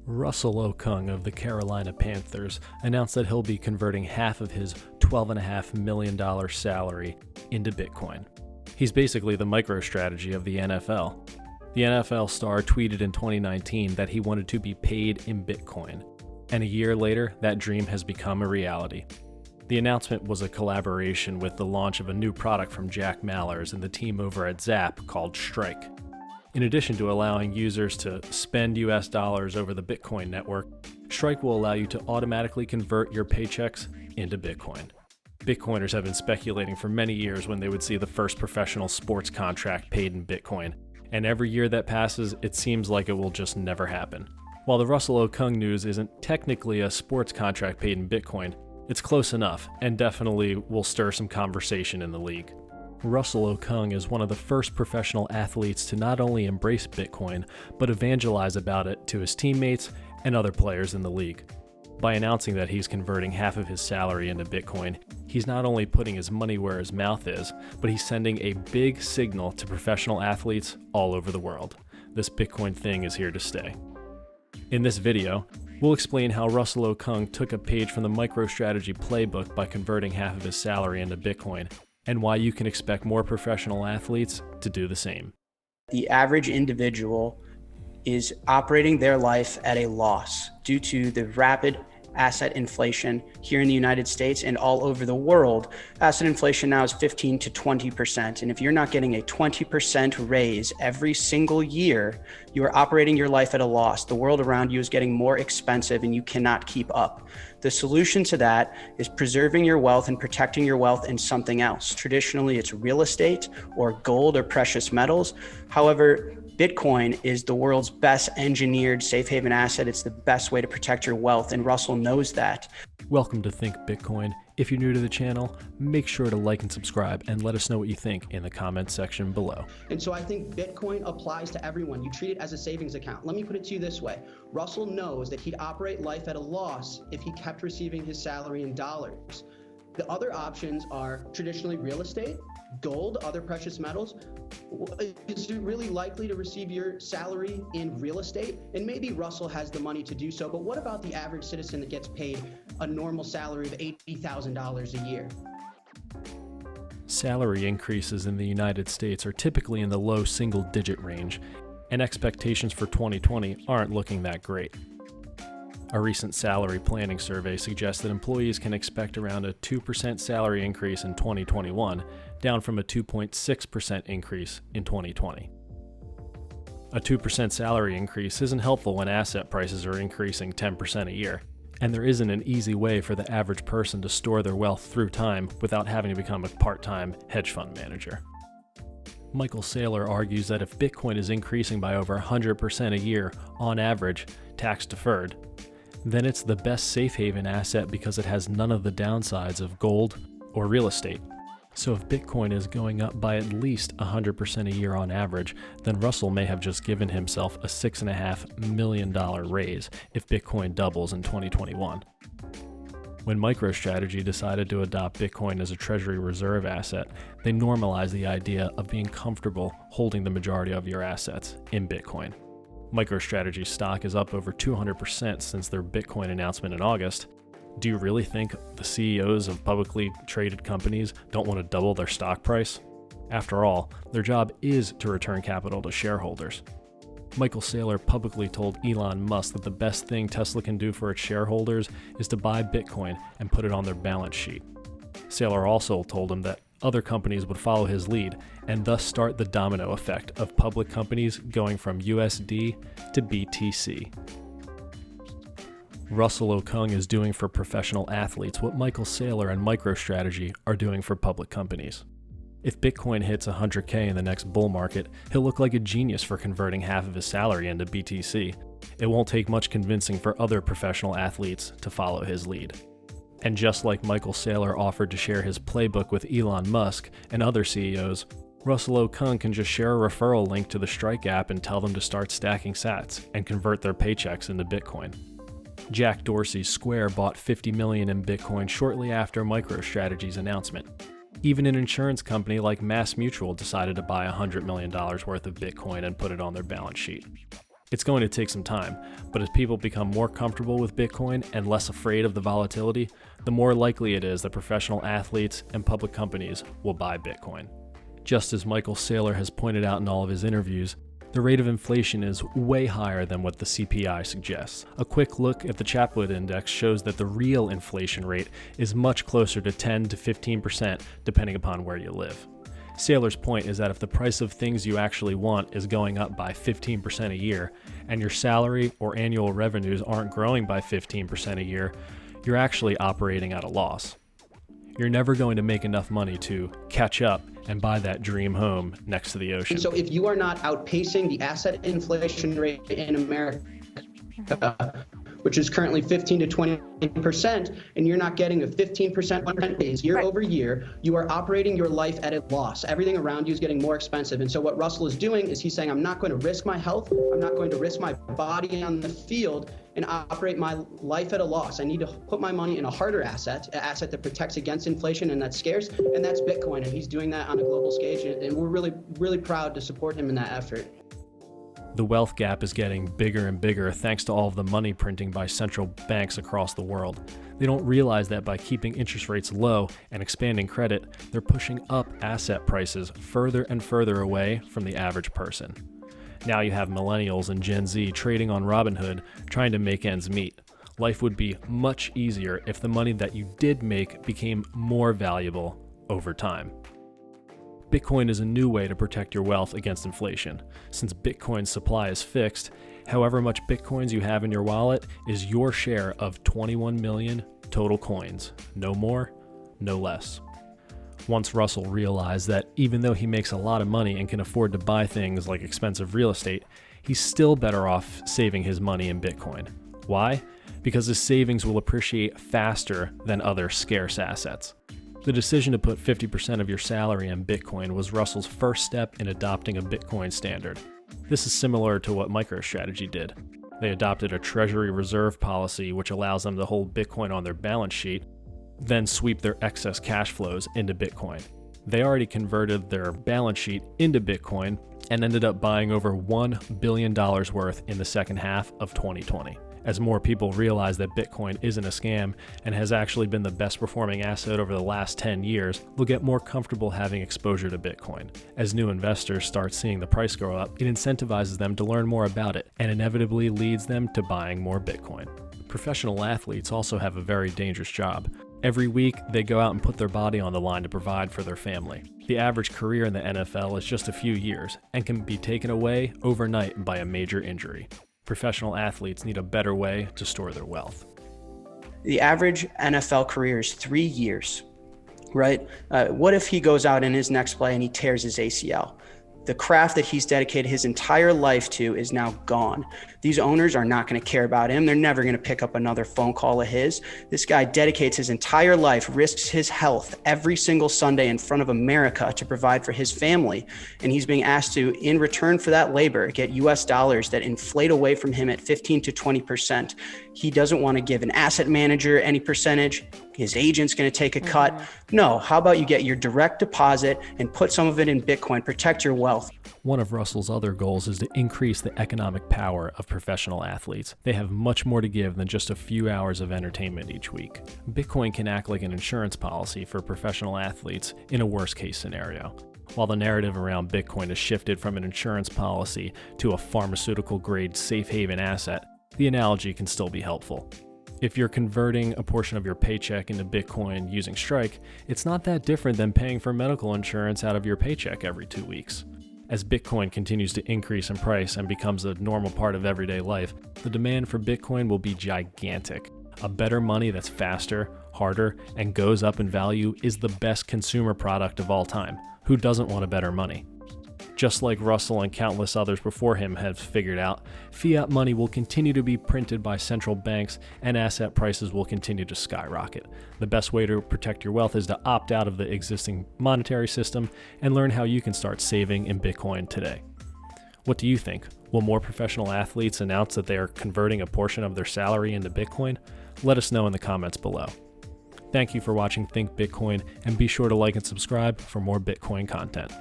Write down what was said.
Russell Okung of the Carolina Panthers announced that he'll be converting half of his $12.5 million salary into Bitcoin. He's basically the MicroStrategy of the NFL. The NFL star tweeted in 2019 that he wanted to be paid in Bitcoin, and a year later, that dream has become a reality. The announcement was a collaboration with the launch of a new product from Jack Mallers and the team over at Zap called Strike. In addition to allowing users to spend US dollars over the Bitcoin network, Strike will allow you to automatically convert your paychecks into Bitcoin. Bitcoiners have been speculating for many years when they would see the first professional sports contract paid in Bitcoin, and every year that passes, it seems like it will just never happen. While the Russell Okung news isn't technically a sports contract paid in Bitcoin, it's close enough and definitely will stir some conversation in the league. Russell Okung is one of the first professional athletes to not only embrace Bitcoin, but evangelize about it to his teammates and other players in the league. By announcing that he's converting half of his salary into Bitcoin, he's not only putting his money where his mouth is, but he's sending a big signal to professional athletes all over the world. This Bitcoin thing is here to stay. In this video, we'll explain how Russell Okung took a page from the MicroStrategy playbook by converting half of his salary into Bitcoin, and why you can expect more professional athletes to do the same. The average individual is operating their life at a loss due to the rapid asset inflation here in the United States and all over the world. Asset inflation now is 15 to 20%. And if you're not getting a 20% raise every single year, you are operating your life at a loss. The world around you is getting more expensive and you cannot keep up. The solution to that is preserving your wealth and protecting your wealth in something else. Traditionally, it's real estate or gold or precious metals. However, Bitcoin is the world's best engineered safe haven asset. It's the best way to protect your wealth, and Russell knows that. Welcome to Think Bitcoin. If you're new to the channel, make sure to like and subscribe and let us know what you think in the comments section below. And so I think Bitcoin applies to everyone. You treat it as a savings account. Let me put it to you this way. Russell knows that he'd operate life at a loss if he kept receiving his salary in dollars. The other options are traditionally real estate, gold, other precious metals. Is it really likely to receive your salary in real estate? And maybe Russell has the money to do so, but what about the average citizen that gets paid a normal salary of $80,000 a year? Salary increases in the United States are typically in the low single-digit range, and expectations for 2020 aren't looking that great. A recent salary planning survey suggests that employees can expect around a 2% salary increase in 2021, down from a 2.6% increase in 2020. A 2% salary increase isn't helpful when asset prices are increasing 10% a year, and there isn't an easy way for the average person to store their wealth through time without having to become a part-time hedge fund manager. Michael Saylor argues that if Bitcoin is increasing by over 100% a year, on average, tax-deferred, then it's the best safe haven asset because it has none of the downsides of gold or real estate. So if Bitcoin is going up by at least 100% a year on average, then Russell may have just given himself a $6.5 million raise if Bitcoin doubles in 2021. When MicroStrategy decided to adopt Bitcoin as a treasury reserve asset, they normalized the idea of being comfortable holding the majority of your assets in Bitcoin. MicroStrategy stock is up over 200% since their Bitcoin announcement in August. Do you really think the CEOs of publicly traded companies don't want to double their stock price? After all, their job is to return capital to shareholders. Michael Saylor publicly told Elon Musk that the best thing Tesla can do for its shareholders is to buy Bitcoin and put it on their balance sheet. Saylor also told him that other companies would follow his lead and thus start the domino effect of public companies going from USD to BTC. Russell Okung is doing for professional athletes what Michael Saylor and MicroStrategy are doing for public companies. If Bitcoin hits 100K in the next bull market, he'll look like a genius for converting half of his salary into BTC. It won't take much convincing for other professional athletes to follow his lead. And just like Michael Saylor offered to share his playbook with Elon Musk and other CEOs, Russell Okung can just share a referral link to the Strike app and tell them to start stacking sats and convert their paychecks into Bitcoin. Jack Dorsey's Square bought $50 million in Bitcoin shortly after MicroStrategy's announcement. Even an insurance company like MassMutual decided to buy $100 million worth of Bitcoin and put it on their balance sheet. It's going to take some time, but as people become more comfortable with Bitcoin and less afraid of the volatility, the more likely it is that professional athletes and public companies will buy Bitcoin. Just as Michael Saylor has pointed out in all of his interviews, the rate of inflation is way higher than what the CPI suggests. A quick look at the Chapwood Index shows that the real inflation rate is much closer to 10 to 15% depending upon where you live. Saylor's point is that if the price of things you actually want is going up by 15% a year, and your salary or annual revenues aren't growing by 15% a year, you're actually operating at a loss. You're never going to make enough money to catch up and buy that dream home next to the ocean. And so if you are not outpacing the asset inflation rate in America, which is currently 15 to 20%, and you're not getting a 15% rent raise year over year, you are operating your life at a loss. Everything around you is getting more expensive. And so what Russell is doing is he's saying, I'm not going to risk my health. I'm not going to risk my body on the field and operate my life at a loss. I need to put my money in a harder asset, an asset that protects against inflation and that's scarce, and that's Bitcoin. And he's doing that on a global stage. And we're really, really proud to support him in that effort. The wealth gap is getting bigger and bigger thanks to all of the money printing by central banks across the world. They don't realize that by keeping interest rates low and expanding credit, they're pushing up asset prices further and further away from the average person. Now you have millennials and Gen Z trading on Robinhood trying to make ends meet. Life would be much easier if the money that you did make became more valuable over time. Bitcoin is a new way to protect your wealth against inflation. Since Bitcoin's supply is fixed, however much Bitcoins you have in your wallet is your share of 21 million total coins. No more, no less. Once Russell realized that even though he makes a lot of money and can afford to buy things like expensive real estate, he's still better off saving his money in Bitcoin. Why? Because his savings will appreciate faster than other scarce assets. The decision to put 50% of your salary in Bitcoin was Russell's first step in adopting a Bitcoin standard. This is similar to what MicroStrategy did. They adopted a treasury reserve policy which allows them to hold Bitcoin on their balance sheet, then sweep their excess cash flows into Bitcoin. They already converted their balance sheet into Bitcoin and ended up buying over $1 billion worth in the second half of 2020. As more people realize that Bitcoin isn't a scam and has actually been the best performing asset over the last 10 years, they'll get more comfortable having exposure to Bitcoin. As new investors start seeing the price go up, it incentivizes them to learn more about it and inevitably leads them to buying more Bitcoin. Professional athletes also have a very dangerous job. Every week, they go out and put their body on the line to provide for their family. The average career in the NFL is just a few years and can be taken away overnight by a major injury. Professional athletes need a better way to store their wealth. The average NFL career is 3 years, right? What if he goes out in his next play and he tears his ACL? The craft that he's dedicated his entire life to is now gone. These owners are not going to care about him. They're never going to pick up another phone call of his. This guy dedicates his entire life, risks his health every single Sunday in front of America to provide for his family. And he's being asked to, in return for that labor, get US dollars that inflate away from him at 15 to 20%. He doesn't want to give an asset manager any percentage. His agent's going to take a cut. No, how about you get your direct deposit and put some of it in Bitcoin, protect your wealth. One of Russell's other goals is to increase the economic power of professional athletes. They have much more to give than just a few hours of entertainment each week. Bitcoin can act like an insurance policy for professional athletes in a worst-case scenario. While the narrative around Bitcoin has shifted from an insurance policy to a pharmaceutical-grade safe haven asset, the analogy can still be helpful. If you're converting a portion of your paycheck into Bitcoin using Strike, it's not that different than paying for medical insurance out of your paycheck every 2 weeks. As Bitcoin continues to increase in price and becomes a normal part of everyday life, the demand for Bitcoin will be gigantic. A better money that's faster, harder, and goes up in value is the best consumer product of all time. Who doesn't want a better money? Just like Russell and countless others before him have figured out, fiat money will continue to be printed by central banks and asset prices will continue to skyrocket. The best way to protect your wealth is to opt out of the existing monetary system and learn how you can start saving in Bitcoin today. What do you think? Will more professional athletes announce that they are converting a portion of their salary into Bitcoin? Let us know in the comments below. Thank you for watching Think Bitcoin, and be sure to like and subscribe for more Bitcoin content.